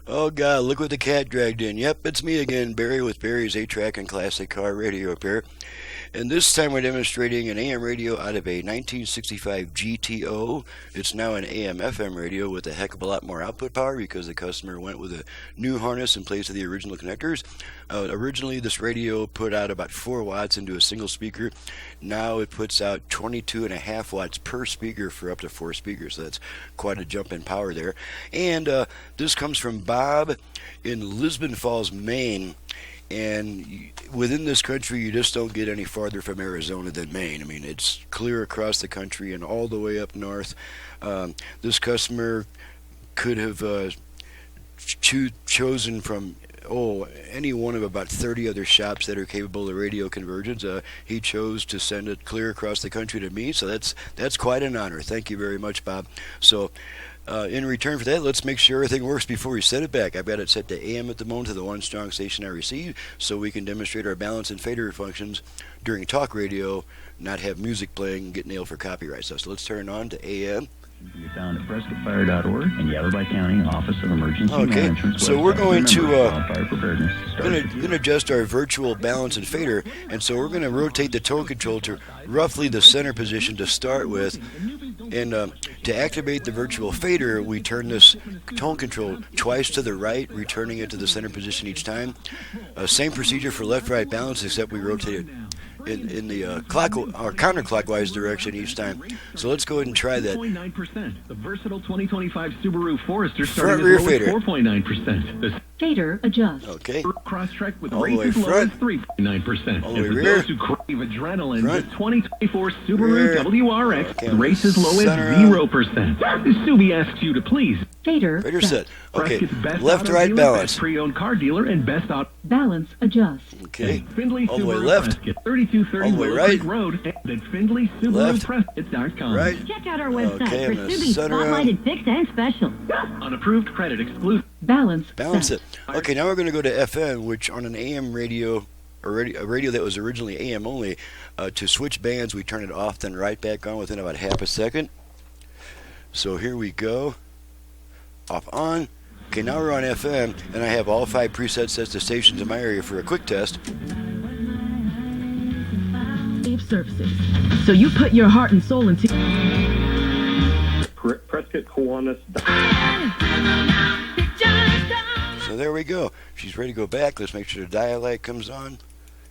Oh God, look what the cat dragged in. Yep, it's me again, Barry with Barry's 8-track and classic car radio repair. And this time we're demonstrating an AM radio out of a 1965 GTO. It's now an AM FM radio with a heck of a lot more output power because the customer went with a new harness in place of the original connectors. Originally, this radio put out about 4 watts into a single speaker. Now it puts out 22.5 watts per speaker for up to 4 speakers. So that's quite a jump in power there. And this comes from Bob in Lisbon Falls, Maine. And within this country, you just don't get any farther from Arizona than Maine. I mean, it's clear across the country and all the way up north. This customer could have chosen from any one of about 30 other shops that are capable of radio conversions. He chose to send it clear across the country to me, so that's quite an honor. Thank you very much, Bob. So in return for that, let's make sure everything works before we send it back. I've got it set to AM at the moment to the one strong station I receive, so we can demonstrate our balance and fader functions during talk radio, not have music playing and get nailed for copyright stuff. So let's turn it on to AM. Can be found at PrescottFire.org and Yellowby County Office of Emergency Management. So we're going to fire preparedness. gonna adjust our virtual balance and fader, and so we're going to rotate the tone control to roughly the center position to start with. And to activate the virtual fader, we turn this tone control twice to the right, returning it to the center position each time. Same procedure for left-right balance, except we rotate it in the counterclockwise direction each time. So let's go ahead and try that. 4.9%. The versatile 2025 Subaru Forester Front starting rear as low fader. as 4.9%. The Fader adjust. Okay. Crosstrek with All the way rates as low as front. 3.9%. All the And way for rear. those who crave adrenaline, Front. the 2024 Subaru Rear. WRX Okay, rates as low as center 0%. Subi asks you to please. Fader Fader set. set. Okay. Prescott's best Left, auto right dealer, balance. Best pre-owned car dealer, and best auto. Balance adjust. Okay. Findlay All the way Subaru left. Prescott, 3230 All the way Willow right. Creek Road, and at Findlay Subaru Left. Prescott.com. Right. Check out our website Okay, for I'm gonna Subi's center him. spotlighted fixed and special. Unapproved credit exclusive. Balance Balance set. it. Okay, now we're going to go to FM, which on an AM radio, a radio that was originally AM only, to switch bands, we turn it off, then right back on within about half a second. So here we go. Off, on. Okay, now we're on FM, and I have all 5 presets set to stations in my area for a quick test. Services. So you put your heart and soul into Prescott Kiwanis. So there we go. She's ready to go back. Let's make sure the dial light comes on.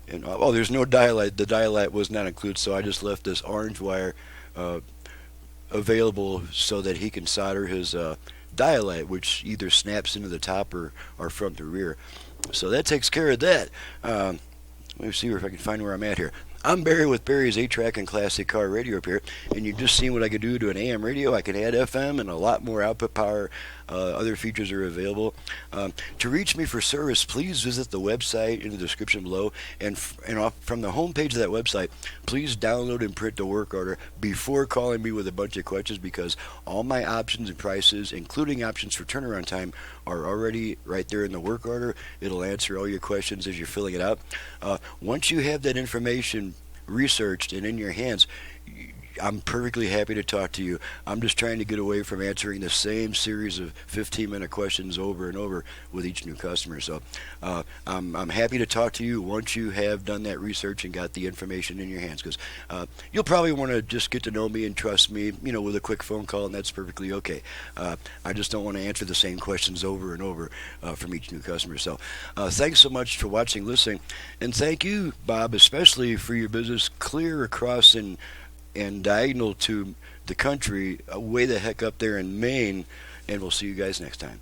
And there's no dial light. The dial light was not included, so I just left this orange wire available so that he can solder his dial light, which either snaps into the top or from the rear. So that takes care of that. Let me see if I can find where I'm at here. I'm Barry with Barry's 8-track and classic car radio repair, and you've just seen what I could do to an AM radio. I can add FM and a lot more output power. Other features are available. To reach me for service, please visit the website in the description below, and from the home page of that website, please download and print the work order before calling me with a bunch of questions, because all my options and prices, including options for turnaround time, are already right there in the work order. It'll answer all your questions as you're filling it out. Once you have that information researched and in your hands, I'm perfectly happy to talk to you. I'm just trying to get away from answering the same series of 15-minute questions over and over with each new customer. So I'm happy to talk to you once you have done that research and got the information in your hands, because you'll probably want to just get to know me and trust me, with a quick phone call, and that's perfectly okay. I just don't want to answer the same questions over and over from each new customer. So thanks so much for watching, listening, and thank you, Bob, especially for your business clear across and diagonal to the country, way the heck up there in Maine, and we'll see you guys next time.